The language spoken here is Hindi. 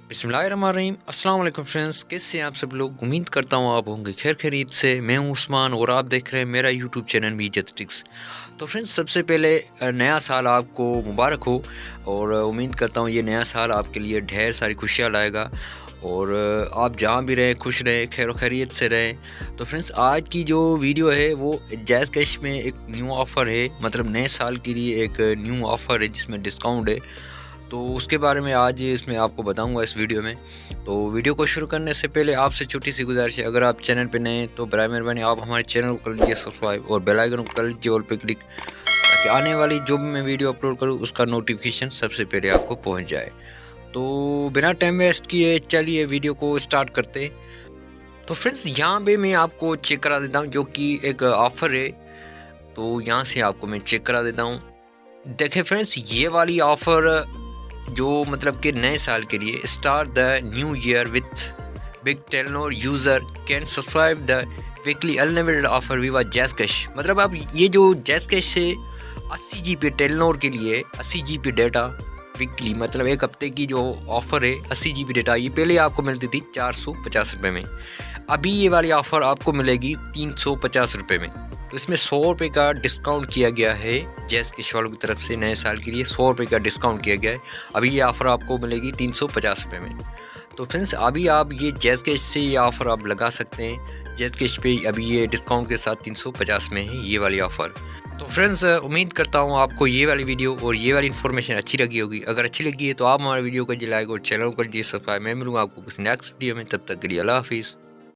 बिस्मिल्लाहिर्रहमानिर्रहीम। अस्सलाम वालेकुम फ्रेंड्स, कैसे हैं आप सब लोग। उम्मीद करता हूँ आप होंगे खैर खैरियत से। मैं हूँ उस्मान और आप देख रहे हैं मेरा यूट्यूब चैनल मीजत ट्रिक्स। तो फ्रेंड्स, सबसे पहले नया साल आपको मुबारक हो और उम्मीद करता हूँ ये नया साल आपके लिए ढेर सारी खुशियाँ लाएगा और आप जहाँ भी रहें खुश रहें, खैर खैरियत से रहें। तो फ्रेंड्स, आज की जो वीडियो है वो जैज़ कैश में एक न्यू ऑफ़र है, मतलब नए साल के लिए एक न्यू ऑफ़र है जिसमें डिस्काउंट है। तो उसके बारे में आज इसमें आपको बताऊंगा इस वीडियो में। तो वीडियो को शुरू करने से पहले आपसे छोटी सी गुजारिश है, अगर आप चैनल पे नए हैं तो बराए मेहरबानी आप हमारे चैनल को कर लीजिए सब्सक्राइब और बेल आइकन को कर लीजिए ऑल पे क्लिक, ताकि आने वाली जो भी मैं वीडियो अपलोड करूँ उसका नोटिफिकेशन सबसे पहले आपको पहुँच जाए। तो बिना टाइम वेस्ट किए चलिए वीडियो को स्टार्ट करते। तो फ्रेंड्स, यहाँ पे मैं आपको चेक करा देता हूँ जो कि एक ऑफ़र है। तो यहाँ से आपको मैं चेक करा देता हूँ। देखिए फ्रेंड्स, ये वाली ऑफ़र जो मतलब कि नए साल के लिए start the new year with big Telenor user can subscribe the weekly unlimited offer विवा जैज़ कैश। मतलब आप ये जो जैज़ कैश से 80 GB टेलनोर के लिए 80 GB डेटा वीकली, मतलब एक हफ्ते की जो ऑफ़र है 80 GB डेटा, ये पहले आपको मिलती थी 450 रुपये में। अभी ये वाली ऑफ़र आपको मिलेगी 350 रुपये में। तो इसमें 100 रुपये का डिस्काउंट किया गया है जैज़ कैश वालों की तरफ से। नए साल के लिए 100 रुपये का डिस्काउंट किया गया है। अभी ये ऑफ़र आपको मिलेगी 350 रुपये में। तो फ्रेंड्स, अभी आप ये जैज़ कैश से ये ऑफ़र आप लगा सकते हैं। जैज़ कैश पे अभी ये डिस्काउंट के साथ 350 में है ये वाली ऑफ़र। तो फ्रेंड्स, उम्मीद करता हूँ आपको ये वाली वीडियो और ये वाली इन्फॉर्मेशन अच्छी लगी होगी। अगर अच्छी लगी है तो आप हमारे वीडियो को लाइक और चैनल को कीजिए सब्सक्राइब। मैं मिलूँगा आपको कुछ नेक्स्ट वीडियो में, तब तक के लिए अल्लाह हाफिज़।